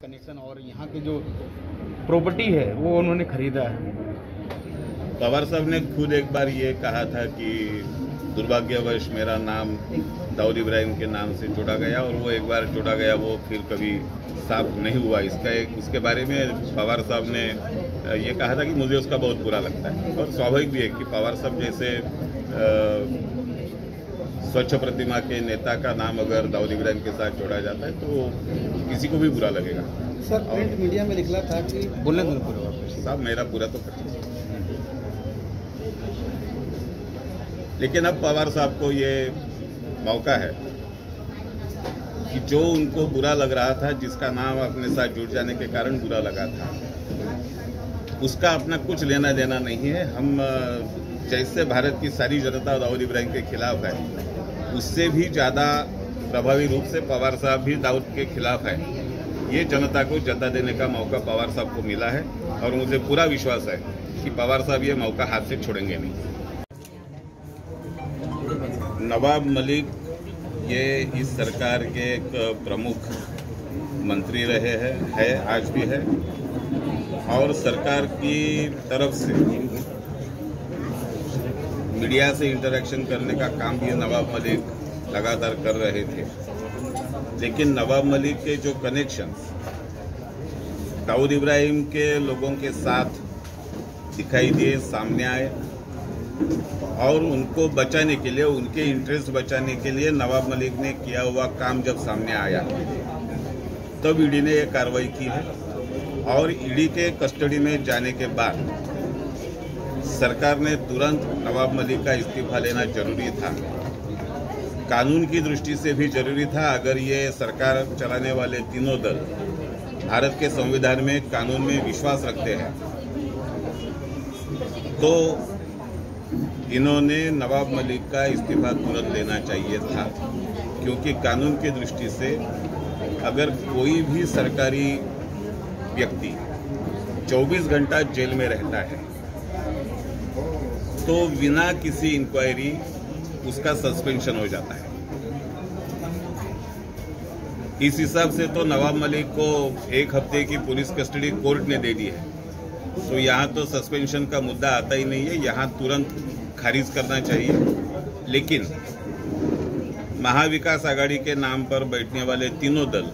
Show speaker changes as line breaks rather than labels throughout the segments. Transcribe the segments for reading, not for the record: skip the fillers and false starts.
Connection और यहाँ की जो प्रॉपर्टी है वो उन्होंने खरीदा है।
पवार साहब ने खुद एक बार ये कहा था कि दुर्भाग्यवश मेरा नाम दाऊद इब्राहिम के नाम से जोड़ा गया और वो एक बार जोड़ा गया वो फिर कभी साफ नहीं हुआ। उसके बारे में पवार साहब ने ये कहा था कि मुझे उसका बहुत बुरा लगता है और स्वाभाविक भी है कि पवार साहब जैसे स्वच्छ प्रतिमा के नेता का नाम अगर दाऊद इब्राहिम के साथ जोड़ा जाता है तो किसी को भी बुरा लगेगा।
सर प्रिंट मीडिया में निकला था कि
बोलने दो पूरा
साहब मेरा पूरा तो कर, लेकिन अब पवार साहब को ये मौका है कि जो उनको बुरा लग रहा था, जिसका नाम अपने साथ जुड़ जाने के कारण बुरा लगा था, उसका अपना कुछ लेना देना नहीं है। हम जैसे भारत की सारी जनता दाऊद इब्राहिम के खिलाफ है, उससे भी ज़्यादा प्रभावी रूप से पवार साहब भी दाऊद के खिलाफ है। ये जनता को जता देने का मौका पवार साहब को मिला है और मुझे पूरा विश्वास है कि पवार साहब ये मौका हाथ से छोड़ेंगे नहीं। नवाब मलिक ये इस सरकार के एक प्रमुख मंत्री रहे हैं, आज भी है, और सरकार की तरफ से मीडिया से इंटरेक्शन करने का काम भी नवाब मलिक लगातार कर रहे थे। लेकिन नवाब मलिक के जो कनेक्शंस दाऊद इब्राहिम के लोगों के साथ दिखाई दिए, सामने आए, और उनको बचाने के लिए, उनके इंटरेस्ट बचाने के लिए नवाब मलिक ने किया हुआ काम जब सामने आया तब ईडी ने यह कार्रवाई की है। और ईडी के कस्टडी में जाने के बाद सरकार ने तुरंत नवाब मलिक का इस्तीफा लेना जरूरी था, कानून की दृष्टि से भी जरूरी था। अगर ये सरकार चलाने वाले तीनों दल भारत के संविधान में, कानून में विश्वास रखते हैं तो इन्होंने नवाब मलिक का इस्तीफा तुरंत लेना चाहिए था, क्योंकि कानून की दृष्टि से अगर कोई भी सरकारी व्यक्ति 24 घंटा जेल में रहता है तो बिना किसी इंक्वायरी उसका सस्पेंशन हो जाता है। इस हिसाब से तो नवाब मलिक को 1 हफ्ते की पुलिस कस्टडी कोर्ट ने दे दी है, तो यहाँ तो सस्पेंशन का मुद्दा आता ही नहीं है, यहाँ तुरंत खारिज करना चाहिए। लेकिन महाविकास आघाड़ी के नाम पर बैठने वाले तीनों दल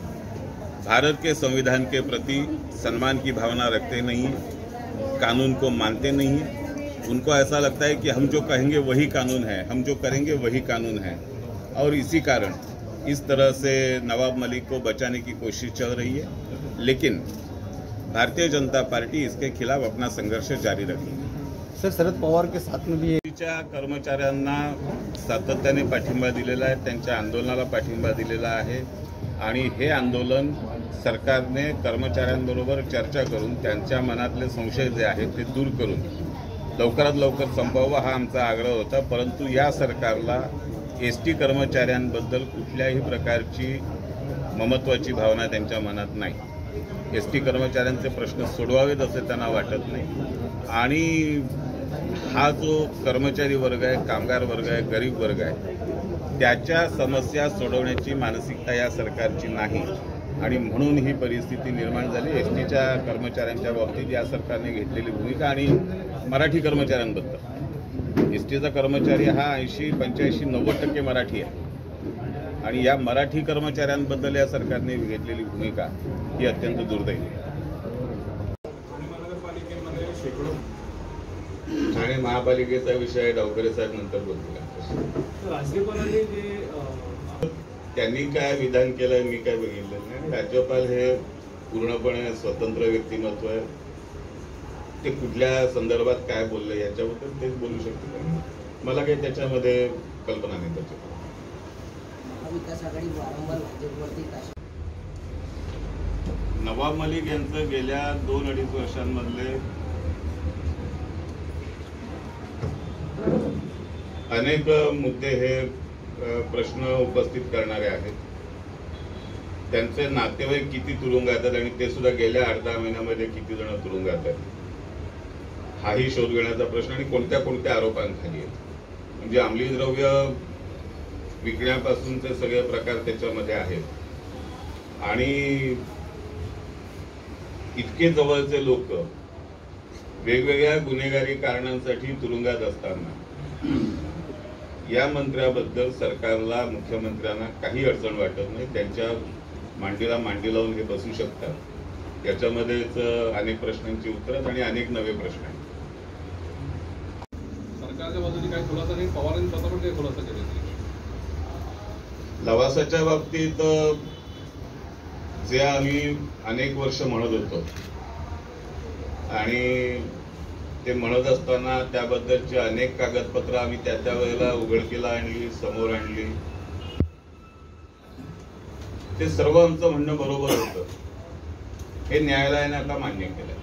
भारत के संविधान के प्रति सम्मान की भावना रखते नहीं हैं, कानून को मानते नहीं हैं। उनको ऐसा लगता है कि हम जो कहेंगे वही कानून है, हम जो करेंगे वही कानून है, और इसी कारण इस तरह से नवाब मलिक को बचाने की कोशिश चल रही है। लेकिन भारतीय जनता पार्टी इसके खिलाफ अपना संघर्ष जारी रखेगी।
सर, शरद पवार के साथ में भी
कर्मचाऱ्यांना सातत्याने पाठिंबा दिलेला आहे, त्यांच्या आंदोलनाला पाठिंबा दिलेला आहे, आणि हे आंदोलन सरकारने कर्मचाऱ्यांबरोबर चर्चा करून त्यांच्या मनातले संशय जे आहेत ते दूर करून लवकरात लवकर संपवावा हा आमचा आग्रह होता। परंतु या सरकारला एसटी कर्मचाऱ्यांबद्दल कुठल्याही प्रकारची ममत्वाची भावना त्यांच्या मनात नाही। एसटी कर्मचाऱ्यांचे प्रश्न सोडवावेत असे त्यांना वाटत नाही, आणि हा जो कर्मचारी वर्ग आहे, कामगार वर्ग आहे, गरीब वर्ग आहे, त्याच्या समस्या सोडवण्याची मानसिकता या सरकारची नाही, आणि म्हणून ही परिस्थिती निर्माण झाली। एसटीच्या कर्मचाऱ्यांच्या बाबतीत या सरकारने घेतलेली भूमिका, आणि मराठी कर्मचाऱ्यांबद्दल एसटीचा कर्मचारी हा 80-85-90% मराठी आहे, आणि या मराठी कर्मचाऱ्यांबद्दल या सरकारने घेतलेली भूमिका ही अत्यंत दुर्दैवी आहे। ठाणे महापालिकेचा विषय डावकरे साहेब नंतर बोलतील। त्यांनी काय विधान केलंय मी काय बघितलं नाही। राज्यपाल हे पूर्णपणे स्वतंत्र व्यक्तिमत्व आहे, ते कुठल्या संदर्भात काय बोलले याच्याबद्दल तेच बोलू शकते, मला काही त्याच्यामध्ये कल्पना नाही त्याची। नवाब मलिक यांचं गेल्या 2-2.5 वर्षांमधले अनेक मुद्दे हे प्रश्न उपस्थित करणारे आहेत। त्यांचे नातेवाईक किती तुरुंगात आहेत आणि ते सुद्धा गेल्या 8-10 महिन्यामध्ये किती जण तुरुंगात आहेत हाही शोध घेण्याचा प्रश्न, आणि कोणत्या कोणत्या आरोपांखाली आहेत, म्हणजे अंमली द्रव्य विकण्यापासूनचे सगळे प्रकार त्याच्यामध्ये आहेत, आणि इतके जवळचे लोक वेगवेगळ्या गुन्हेगारी कारणांसाठी तुरुंगात असताना या मंत्र्याबद्दल सरकारला, मुख्यमंत्र्यांना काही अडचण वाटत नाही. त्यांच्या मांडीला मांडी लावून हे बसू शकतात. याच्यामध्येच अनेक प्रश्नांची उत्तरं आणि अनेक नवे प्रश्न आहेत.
सरकारच्या बाजूने काही खुलासा नाही, पवारांनी स्वतः पण काही खुलासा केला नाही.
लवासाच्या बाबतीत जे आम्ही अनेक वर्ष म्हणत होतो आणि ते म्हणत असताना त्याबद्दलची अनेक कागदपत्र आम्ही त्या वेळेला उघडकीला आणली, समोर आणली. ते सर्व आमचं म्हणणं बरोबर होतं. हे न्यायालयाने आता मान्य केलं.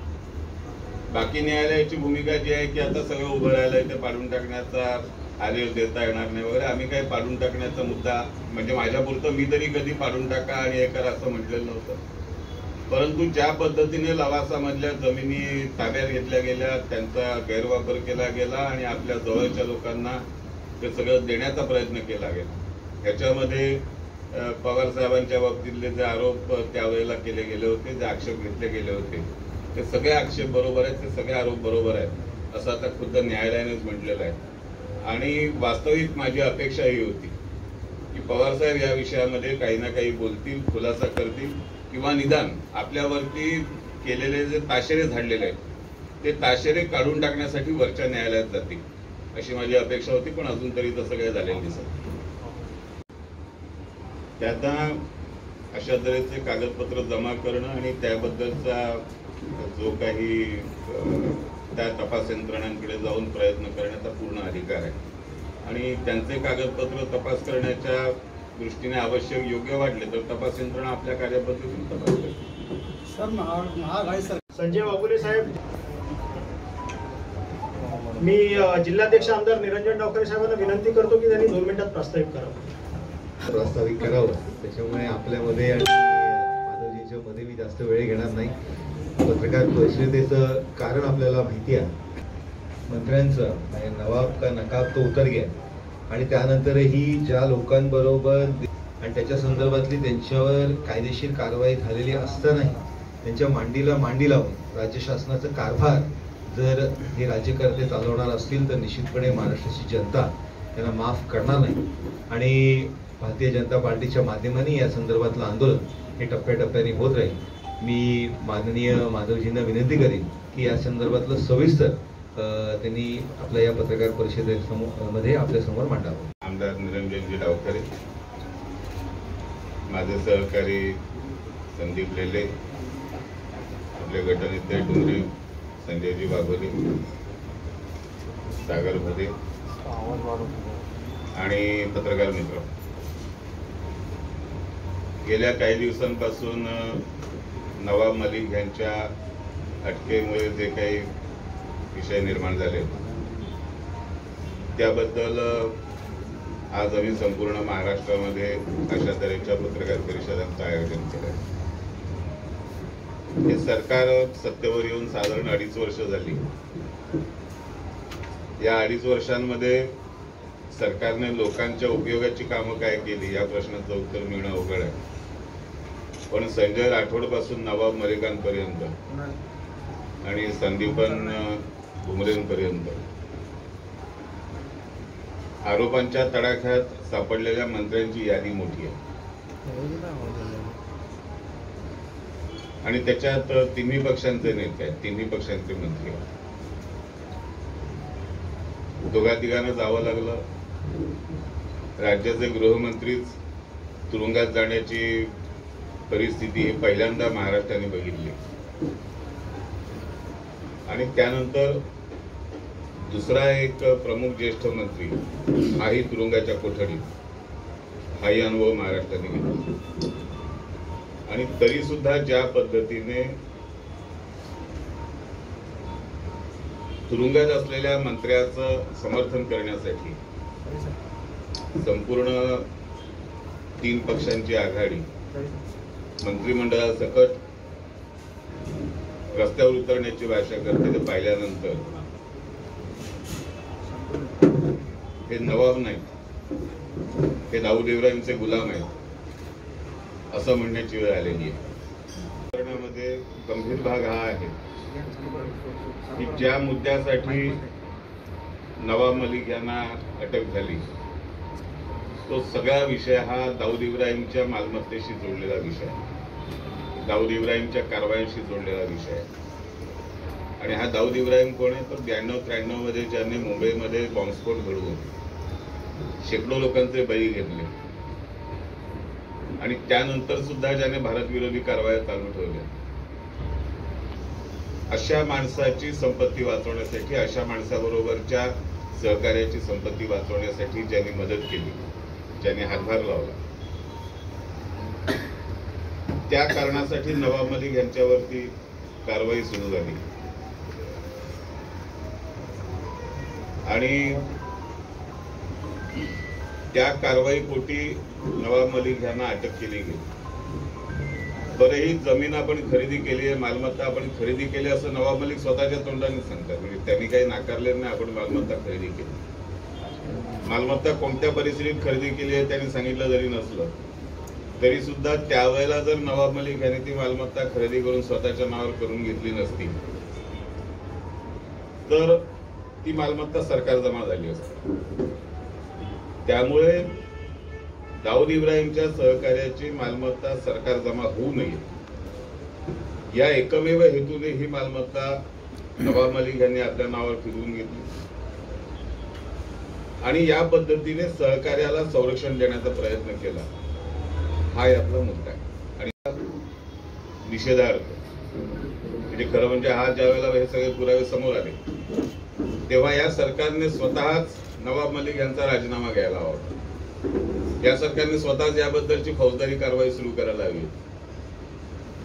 बाकी न्यायालयाची भूमिका जी आहे की आता सगळं उभं राहिलंय, ते पाडून टाकण्याचा आदेश देता येणार नाही वगैरे. आम्ही काही पाडून टाकण्याचा मुद्दा, म्हणजे माझ्यापुरतं मी तरी कधी पाडून टाका आणि हे करा असं म्हटलेलं नव्हतं. परंतु ज्या पद्धतीने लवासामधल्या जमिनी ताब्यात घेतल्या गेल्या, त्यांचा गैरवापर केला गेला आणि आपल्या जवळच्या लोकांना ते सगळं देण्याचा प्रयत्न केला गेला, ह्याच्यामध्ये पवार साहेबांच्या बाबतीतले जे आरोप त्यावेळेला केले गेले होते, जे आक्षेप घेतले गेले होते, ते सगळे आक्षेप बरोबर आहेत, ते सगळे आरोप बरोबर आहेत असं आता खुद्द न्यायालयानेच म्हटलेलं आहे. आणि वास्तविक माझी अपेक्षा ही होती की पवार साहेब या विषयामध्ये काही ना काही बोलतील, खुलासा करतील किंवा निदान आपल्यावरती केलेले जे ताशेरे झाडलेले आहेत ते ताशेरे काढून टाकण्यासाठी वरच्या न्यायालयात जातील अशी माझी अपेक्षा होती. पण अजून तरी तसं काही झालेलं दिसत. त्यांना अशा तऱ्हेचे कागदपत्र जमा करणं आणि त्याबद्दलचा जो काही त्या तपास यंत्रणांकडे जाऊन प्रयत्न करण्याचा पूर्ण अधिकार आहे आणि त्यांचे कागदपत्र तपास करण्याच्या दृष्टीने आवश्यक योग्य वाटले तर तपास यंत्रणा आपल्या कार्यपद्धतीने तपास करते.
सर, महागाई सर
संजय बाबुले साहेब, मी जिल्हाध्यक्ष आमदार निरंजन डावखरे साहेबांना विनंती करतो की त्यांनी 2 मिनिटात प्रास्ताविक करावं.
प्रास्ताविक करावं. त्याच्यामुळे आपल्यामध्ये आणि माधवजींच्या मध्ये मी जास्त वेळ घेणार नाही. पत्रकार परिषदेचं कारण आपल्याला माहिती आहे. मंत्र्यांचं नवाब का नकाब तो उतर गया आणि त्यानंतरही ज्या लोकांबरोबर आणि त्याच्या संदर्भातली त्यांच्यावर कायदेशीर कारवाई झालेली असतानाही त्यांच्या मांडीला मांडी लावून राज्य शासनाचा कारभार जर हे राज्यकर्ते चालवणार असतील तर निश्चितपणे महाराष्ट्राची जनता त्यांना माफ करणार नाही. आणि भारतीय जनता पार्टीच्या माध्यमाने या संदर्भातलं आंदोलन हे टप्प्याटप्प्याने होत राहील. मी माननीय माधवजींना विनंती करेन की या संदर्भातलं सविस्तर त्यांनी आपल्या या पत्रकार परिषदेमध्ये आपल्या समोर मांडावं.
आमदार निरंजनजी डावखरे, माझे सहकारी संदीप लेले, आपले गटनेते डुंगरे संजयजी वाघोले, सागर भदे आणि पत्रकार मित्र, गेल्या काही दिवसांपासून नवाब मलिक यांच्या अटकेमुळे जे काही विषय निर्माण झाले त्याबद्दल आज आम्ही संपूर्ण महाराष्ट्रामध्ये अशा तऱ्हेच्या पत्रकार परिषदांचं आयोजन केलं. हे सरकार सत्तेवर येऊन साधारण 2.5 वर्ष झाली. या 2.5 वर्षांमध्ये सरकारने लोकांच्या उपयोगाची कामं काय केली या प्रश्नाचं उत्तर मिळणं अवघड आहे. पण संजय राठोड पासून नवाब मलिकांपर्यंत आणि संदीपन भुमरेंपर्यंत आरोपांच्या तडाख्यात सापडलेल्या मंत्र्यांची यादी मोठी आहे आणि त्याच्यात तिन्ही पक्षांचे नेते आहेत, तिन्ही पक्षांचे मंत्री आहेत. दोघा-तिघांना जावं लागलं. राज्याचे गृहमंत्रीच तुरुंगात जाण्याची परिस्थिती ही पहिल्यांदा महाराष्ट्राने बघितली आणि त्यानंतर दुसरा एक प्रमुख ज्येष्ठ मंत्री हाही तुरुंगाच्या कोठडीत, हाही अनुभव महाराष्ट्राने घेतला. आणि तरी सुद्धा ज्या पद्धतीने तुरुंगात असलेल्या मंत्र्याचं समर्थन करण्यासाठी संपूर्ण 3 पक्षांची आघाडी मंत्रिमंडळासकट रस्त्यावर उतरण्याची भाषा करते ते पाहिल्यानंतर हे नवाब नाहीत, हे दाऊद इब्राहिमचे गुलाम आहेत असं म्हणण्याची वेळ आलेली आहे. करण्यामध्ये गंभीर भाग हा आहे की ज्या मुद्द्यासाठी नवाब मलिक यांना अटक झाली तो सगळा विषय हा दाऊद इब्राहिमच्या मालमत्तेशी जोडलेला विषय आहे, दाऊद इब्राहिमच्या कारवायांशी जोडलेला विषय आहे. आणि हा दाऊद इब्राहिम कोण आहे? तर 92-93 मध्ये ज्यांनी मुंबईमध्ये बॉम्बस्फोट घडवून शेकडो लोकांचे बळी घेतले आणि त्यानंतर सुद्धा ज्याने भारत विरोधी कारवाया चालू ठेवल्या, अशा माणसाची संपत्ती वाचवण्यासाठी, अशा माणसाबरोबरच्या सहकार्याची संपत्ती वाचवण्यासाठी ज्यांनी मदत केली, ज्यांनी हातभार लावला, त्या कारणासाठी नवाब मलिक यांच्यावरती कारवाई सुरू झाली. आणि त्या कारवाईपोटी नवाब मलिक यांना अटक केली गेली. बरं, ही जमीन आपण खरेदी केली आहे, मालमत्ता आपण खरेदी केली असं नवाब मलिक स्वतःच्या तोंडाने सांगतात. म्हणजे त्यांनी काही नाकारले नाही आपण मालमत्ता खरेदी केली. मालमत्ता कोणत्या परिस्थितीत खरेदी केली आहे त्यांनी सांगितलं जरी नसलं तरी सुद्धा त्यावेळेला जर नवाब मलिक यांनी ती मालमत्ता खरेदी करून स्वतःच्या नावावर करून घेतली नसती तर ती मालमत्ता सरकार जमा झाली असती. त्यामुळे दाऊद इब्राहिमच्या सहकार्याची मालमत्ता सरकार जमा होऊ नये या एकमेव हेतूने ही मालमत्ता नवाब मलिक यांनी आपल्या नावावर फिरवून घेतली आणि या पद्धतीने सहकार्याला संरक्षण देण्याचा प्रयत्न केला. हा यातला मुद्दा आहे. आणि निषेधार्थ म्हणजे खरं म्हणजे हा ज्या वेळेला हे सगळे पुरावे समोर आले तेव्हा या सरकारने स्वतःच नवाब मलिक यांचा राजीनामा घ्यायला हवा. या सरकारने स्वतःच याबद्दलची फौजदारी कारवाई सुरू करायला हवी.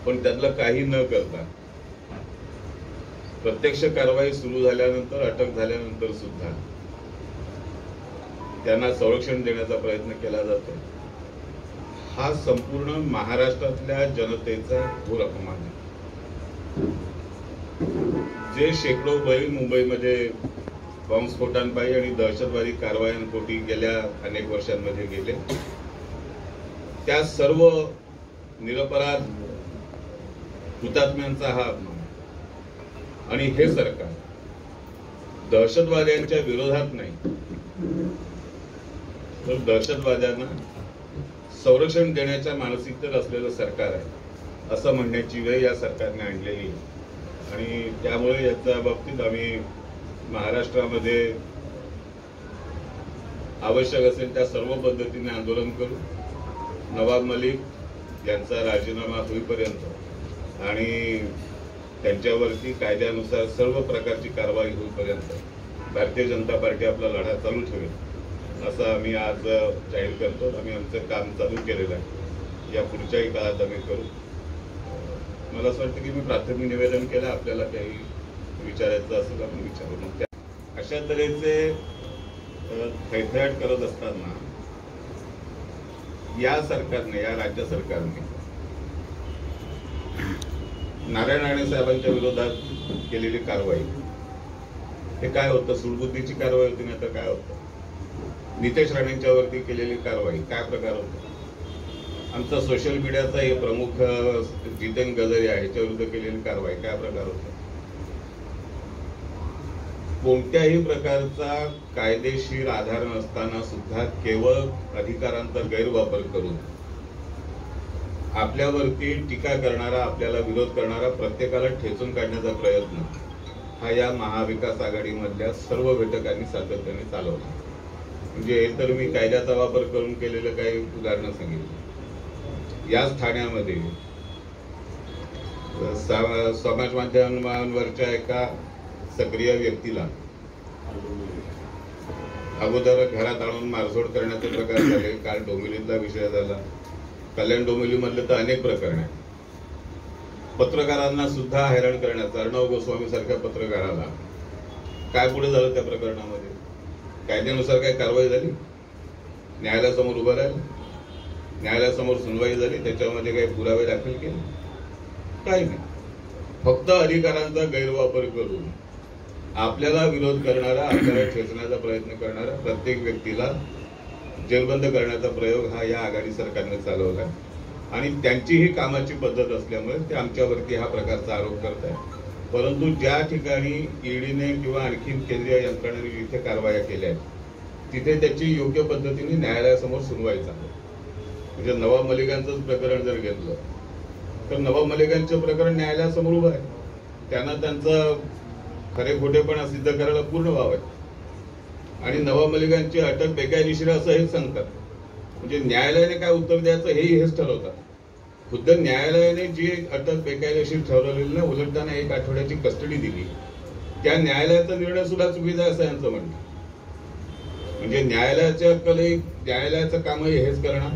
पण त्यातलं काही न करता प्रत्यक्ष कारवाई सुरू झाल्यानंतर, अटक झाल्यानंतर सुद्धा त्यांना संरक्षण देण्याचा प्रयत्न केला जातो. हा संपूर्ण महाराष्ट्रातल्या जनतेचा घोर अपमान आहे. जे शेकडो बळी मुंबईमध्ये बॉम्बस्फोटांपायी आणि दहशतवादी कारवायांपोटी गेल्या अनेक वर्षांमध्ये गेले, त्या सर्व निरपराध हुतात्म्यांचा हा अपमान. आणि हे सरकार दहशतवाद्यांच्या विरोधात नाही तर दहशतवाद्यांना संरक्षण देण्याच्या मानसिकतेत असलेलं सरकार आहे असं म्हणण्याची वेळ या सरकारने आणलेली आहे. आणि त्यामुळे याच्या बाबतीत आम्ही महाराष्ट्रामध्ये आवश्यक असेल त्या सर्व पद्धतीने आंदोलन करू. नवाब मलिक यांचा राजीनामा होईपर्यंत आणि त्यांच्यावरती कायद्यानुसार सर्व प्रकारची कारवाई होईपर्यंत भारतीय जनता पार्टी आपला लढा चालू ठेवेल असं आम्ही आज जाहीर करतो. आम्ही आमचं काम चालू केलेलं आहे, या पुढच्याही काळात आम्ही करू. मला असं वाटतं की मी प्राथमिक निवेदन केलं. आपल्याला काही विचारायचं असेल आपण विचारू. मग अशा तऱ्हेचे थैथयाट करत असताना या सरकारने, या राज्य सरकारने नारायण राणे साहेबांच्या विरोधात केलेली कारवाई हे काय होतं? सुडबुद्धीची कारवाई होती नाही तर काय होतं? नितेश राणेंच्या वरती केलेली कारवाई काय प्रकार होता? आमचा सोशल मीडियाचा हे प्रमुख जितेन गजरिया ह्याच्या विरुद्ध केलेली कारवाई काय प्रकार होता? कोणत्याही प्रकारचा कायदेशीर आधार नसताना सुद्धा केवळ अधिकारांचा गैरवापर करून आपल्यावरती टीका करणारा, आपल्याला विरोध करणारा प्रत्येकाला ठेचून काढण्याचा प्रयत्न हा या महाविकास आघाडीमधल्या सर्व घटकांनी सातत्याने चालवला. म्हणजे हे तर मी कायद्याचा वापर करून केलेलं काही उदाहरणं सांगितलं. याच ठाण्यामध्ये समाज माध्यमांवरच्या एका सक्रिय व्यक्तीला अगोदर घरात आणून मारझोड करण्याचे प्रकार झाले. काल डोंबिवलीतला विषय झाला. कल्याण डोंबिवलीमधले तर अनेक प्रकरण आहेत. पत्रकारांना सुद्धा हैराण करण्याचा, अर्णव गोस्वामी सारख्या पत्रकाराला काय पुढे झालं त्या प्रकरणामध्ये? कायद्यानुसार काय कारवाई झाली? न्यायालयासमोर उभं राहिलं? न्यायालयासमोर सुनवाई झाली? त्याच्यामध्ये काही पुरावे दाखल केले? काही नाही. फक्त अधिकारांचा गैरवापर करून आपल्याला विरोध करणारा, आपल्याला ठेचण्याचा प्रयत्न करणारा प्रत्येक व्यक्तीला जेरबंद करण्याचा प्रयोग हा या आघाडी सरकारने चालवला. आणि त्यांची ही कामाची पद्धत असल्यामुळे ते आमच्यावरती हा प्रकारचा आरोप करत आहे. परंतु ज्या ठिकाणी ईडीने किंवा आणखी केंद्रीय यंत्रणेने जिथे कारवाया केल्या आहेत तिथे त्याची योग्य पद्धतीने न्यायालयासमोर सुनवाई चालू. म्हणजे नवाब मलिकांचंच प्रकरण जर घेतलं तर नवाब मलिकांचं प्रकरण न्यायालयासमोर उभं आहे. त्यांना त्यांचं खरे खोटेपणा सिद्ध करायला पूर्ण वाव आहे आणि नवाब मलिकांची अटक बेकायदेशीर असं हेच सांगतात. म्हणजे न्यायालयाने काय उत्तर द्यायचं हेच ठरवतात. खुद्द न्यायालयाने जी अटक बेकायदेशीर ठरवलेली ना, उलट त्यांना 1 आठवड्याची कस्टडी दिली, त्या न्यायालयाचा निर्णय सुद्धा चुकीचा आहे असं यांचं म्हणणं. म्हणजे न्यायालयाचं कामही हेच करणार,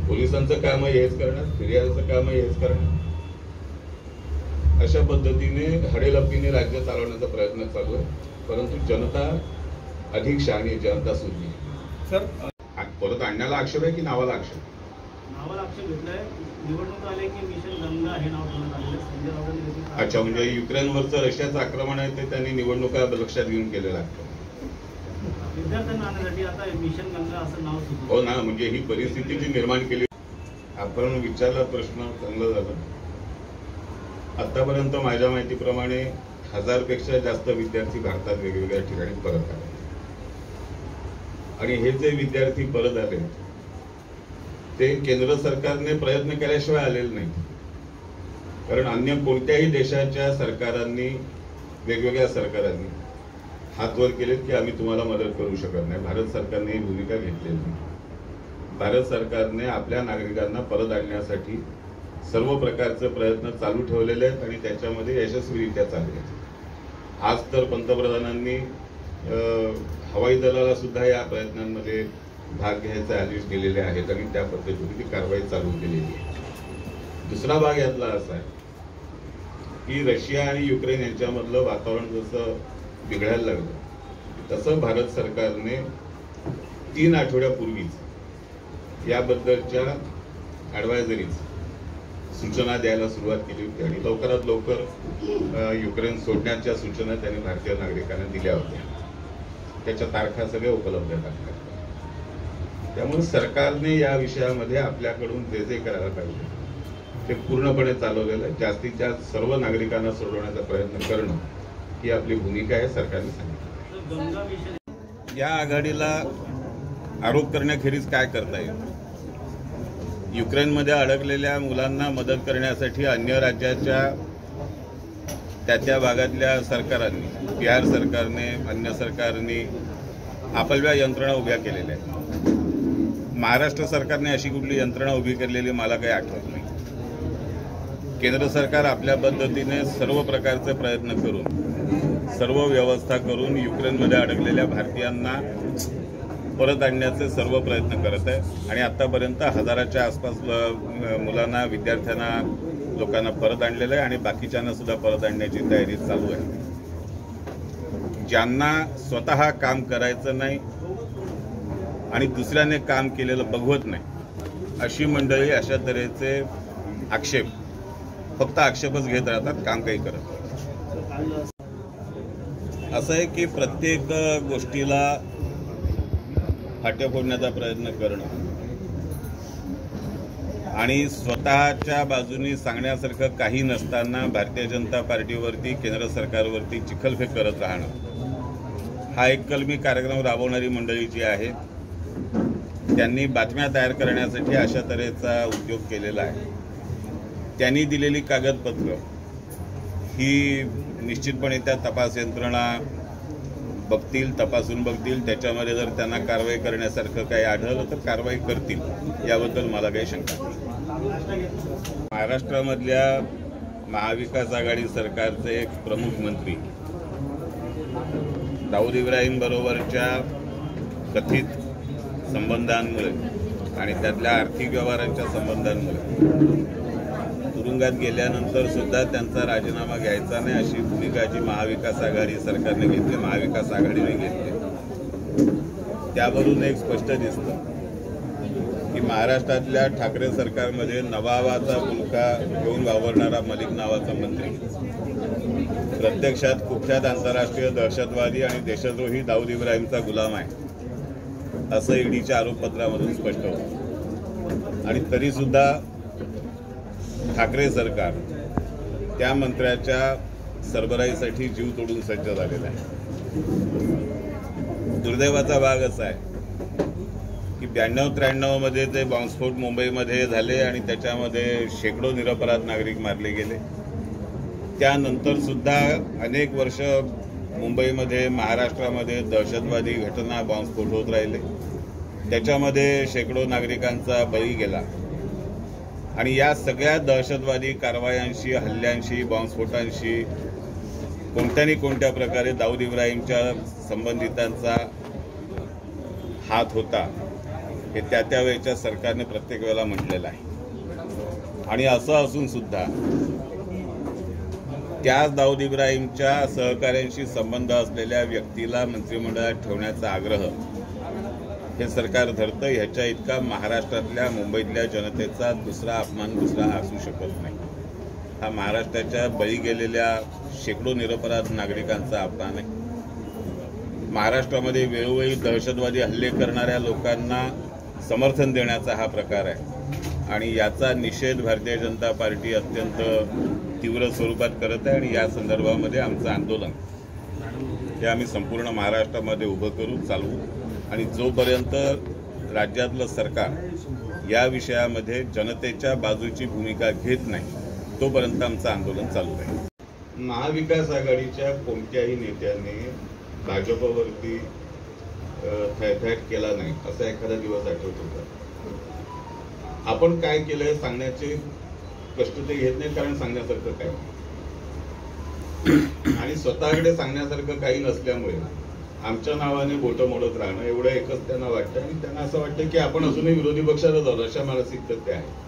पोलिसांचं कामही हेच करणार, फिर्यादीचं कामही हेच करणार. अशा पद्धतीने हडेलपीने राज्य चालवण्याचा प्रयत्न चालू आहे. परंतु जनता अधिक शहाणी, जनता सुज्ञ.
सर
परत आणण्याला आक्षेप आहे की नावाला आक्षेप?
नावाला आक्षेप घेतलाय. निवडणूक आले की मिशन गंगा हे नाव ठेवण्यात आलेलं आहे. संजय राऊतांनी
अच्छा, म्हणजे युक्रेनवरचं रशियाचं आक्रमण आहे ते त्यांनी निवडणुका लक्षात घेऊन केलेलं आहे.
विद्यार्थ्यांना आणण्यासाठी आता मिशन गंगा असं नाव सुचलं.
हो ना, म्हणजे ही परिस्थिती जी निर्माण केली. आपण विचारला प्रश्न चांगला झाला. आतापर्यंत माझ्या माहितीप्रमाणे 1000 पेक्षा जास्त विद्यार्थी भारतात वेगवेगळ्या ठिकाणी परत आले आणि हे जे विद्यार्थी परत आले ते केंद्र सरकारने प्रयत्न केल्याशिवाय आलेले नाही. कारण अन्य कोणत्याही देशाच्या सरकारांनी, वेगवेगळ्या सरकारांनी हात वर केलेत की आम्ही तुम्हाला मदत करू शकत नाही. भारत सरकारने ही भूमिका घेतलेली नाही. भारत सरकारने आपल्या नागरिकांना परत आणण्यासाठी सर्व प्रकारचे प्रयत्न चालू ठेवलेले आहेत आणि त्याच्यामध्ये यशस्वीरित्या चालले आहेत. आज तर पंतप्रधानांनी हवाई दलाला सुद्धा या प्रयत्नांमध्ये भाग घ्यायचे आदेश दिलेले आहेत आणि त्या पद्धतीने ती कारवाई चालू केलेली आहे. दुसरा भाग यातला असा आहे की रशिया आणि युक्रेन यांच्यामधलं वातावरण जसं बिघडायला लागलं तसं भारत सरकारने 3 आठवड्यापूर्वीच याबद्दलच्या ॲडवायझरीज, सूचना द्यायला सुरुवात केली होती आणि लवकरात लवकर युक्रेन सोडण्याच्या सूचना त्यांनी भारतीय नागरिकांना दिल्या होत्या. त्याच्या तारखा सगळ्या उपलब्ध असतात. त्यामुळे सरकारने या विषयामध्ये आपल्याकडून जे जे करायला पाहिजे ते पूर्णपणे चालवलेलं आहे. जास्तीत जास्त सर्व नागरिकांना सोडवण्याचा प्रयत्न करणं ही आपली भूमिका आहे, सरकारने सांगितलं. या आघाडीला आरोप करण्याखेरीज काय करता येईल? युक्रेनमध्ये अडकलेल्या मुलांना मदत करण्यासाठी अन्य राज्याच्या त्या भागातल्या सरकारांनी, बिहार सरकारने, अन्य सरकारने आपल्या यंत्रणा उभ्या केलेल्या आहेत. महाराष्ट्र सरकारने अशी कुठली यंत्रणा उभी केलेली मला काही आठवत नाही. केंद्र सरकार आपल्या पद्धतीने सर्व प्रकारचे प्रयत्न करून, सर्व व्यवस्था करून युक्रेनमध्ये अडकलेल्या भारतीयांना परत आणण्याचे सर्व प्रयत्न करत आहे आणि आतापर्यंत 1000च्या आसपास मुलांना, विद्यार्थ्यांना, लोकांना परत आणलेलं आहे आणि बाकीच्यांना सुद्धा परत आणण्याची तयारी चालू आहे. ज्यांना स्वतः काम करायचं नाही आणि दुसऱ्याने काम केलेलं बघवत नाही अशी मंडळी अशा तऱ्हेचे आक्षेप, फक्त आक्षेपच घेत राहतात, काम काही करत नाही. असं आहे की प्रत्येक गोष्टीला फाट्या फोडण्याचा प्रयत्न करणं आणि स्वतःच्या बाजूनी सांगण्यासारखं काही नसताना भारतीय जनता पार्टीवरती, केंद्र सरकारवरती चिखलफेक करत राहणं हा एक कलमी कार्यक्रम राबवणारी मंडळी जी आहे त्यांनी बातम्या तयार करण्यासाठी अशा तऱ्हेचा उद्योग केलेला आहे. त्यांनी दिलेली कागदपत्र ही निश्चितपणे त्या तपास यंत्रणा बघतील, तपासून बघतील. त्याच्यामध्ये जर त्यांना कारवाई करण्यासारखं काही आढळलं तर कारवाई करतील, याबद्दल मला काही शंका नाही. महाराष्ट्रामधल्या महाविकास आघाडी सरकारचे एक प्रमुख मंत्री दाऊद इब्राहिम बरोबरच्या कथित संबंधांमुळे आणि त्यातल्या आर्थिक व्यवहारांच्या संबंधांमुळे तुरुंगात गेल्यानंतर सुद्धा त्यांचा राजीनामा घ्यायचा नाही अशी भूमिका जी महाविकास आघाडी सरकारने घेतली, महाविकास आघाडीने घेतली. त्यावरून एक स्पष्ट दिसतं की महाराष्ट्रातल्या ठाकरे सरकारमध्ये नवाबाचा मुलगा घेऊन वावरणारा मलिक नावाचा मंत्री प्रत्यक्षात कुख्यात आंतरराष्ट्रीय दहशतवादी आणि देशद्रोही दाऊद इब्राहिमचा गुलाम आहे असं ईडीच्या आरोपपत्रामधून स्पष्ट होतं. आणि तरीसुद्धा ठाकरे सरकार त्या मंत्र्याच्या सरबराईसाठी जीव तोडून सज्ज झालेला आहे. दुर्दैवाचा भाग असा आहे की 92-93 मध्ये ते बॉम्बस्फोट मुंबईमध्ये झाले आणि त्याच्यामध्ये शेकडो निरपराध नागरिक मारले गेले. त्यानंतर सुद्धा अनेक वर्ष मुंबईमध्ये महाराष्ट्रामध्ये दहशतवादी घटना बॉम्बस्फोट होत राहिले. त्याच्यामध्ये शेकडो नागरिकांचा बळी गेला आणि या सगळ्या दहशतवादी कारवायांशी, हल्ल्यांशी, बॉम्बस्फोटांशी कोणत्या प्रकारे दाऊद इब्राहिमच्या संबंधितांचा हात होता हे त्या वेळच्या सरकारने प्रत्येक वेळेला म्हटलेलं आहे. आणि असं असून सुद्धा त्या दाऊद इब्राहिमच्या सहकाऱ्यांशी संबंध असलेल्या व्यक्तीला मंत्रिमंडळात ठेवण्याचा आग्रह हे सरकार धरतं. ह्याच्या इतका महाराष्ट्रातल्या, मुंबईतल्या जनतेचा दुसरा अपमान असू शकत नाही. हा महाराष्ट्राच्या बळी गेलेल्या शेकडो निरपराध नागरिकांचा अपमान आहे. महाराष्ट्रामध्ये वेळोवेळी दहशतवादी हल्ले करणाऱ्या लोकांना समर्थन देण्याचा हा प्रकार आहे आणि याचा निषेध भारतीय जनता पार्टी अत्यंत तीव्र स्वरूपात करत आहे. आणि या संदर्भामध्ये आमचं आंदोलन हे आम्ही संपूर्ण महाराष्ट्रामध्ये उभं करू, चालवू आणि जोपर्यंत राज्यातलं सरकार या विषयामध्ये जनतेच्या बाजूची भूमिका घेत नाही तोपर्यंत आमचं आंदोलन चालू राहील. महाविकास आघाडीच्या कोणत्याही नेत्याने भाजपवरती थैथैट केला नाही असा एखादा दिवस आठवत होता. आपण काय केलंय सांगण्याचे कष्ट ते घेत नाहीत, कारण सांगण्यासारखं काय आणि स्वतःकडे सांगण्यासारखं काही नसल्यामुळे आमच्या नावाने बोटं मोडत राहणं एवढं एकच त्यांना वाटतं. आणि त्यांना असं वाटतं की आपण अजूनही विरोधी पक्षातच आहोत, अशा मानसिकतेत ते आहे.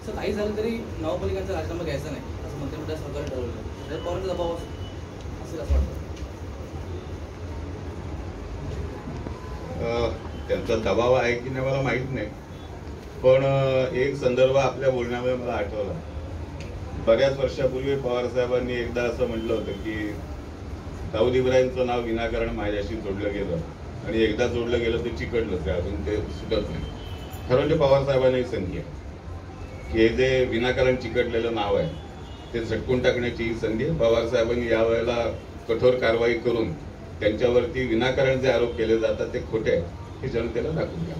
काही झालं तरी नवपालिकांचा राजीनामा घ्यायचा नाही असं मंत्रिमंडळ सरकारने ठरवलं. पवारांचा दबाव असेल असं वाटतं.
त्यांचा दबाव आहे की नाही मला माहित नाही, पण एक संदर्भ आपल्या बोलण्यामध्ये मला आठवला. बऱ्याच वर्षापूर्वी पवार साहेबांनी एकदा असं म्हटलं होतं की दाऊद इब्राहिमचं नाव विनाकारण माझ्याशी जोडलं गेलं आणि एकदा जोडलं गेलं ते चिकटलं, ते अजून ते सुटत नाही. खरं म्हणजे पवार साहेबांनी संधी आहे की हे जे विनाकारण चिकटलेलं नाव आहे ते झटकून टाकण्याची ही संधी आहे. पवार साहेबांनी यावेळेला कठोर कारवाई करून त्यांच्यावरती विनाकारण जे आरोप केले जातात ते खोटे आहेत हे जनतेला दाखवून द्या.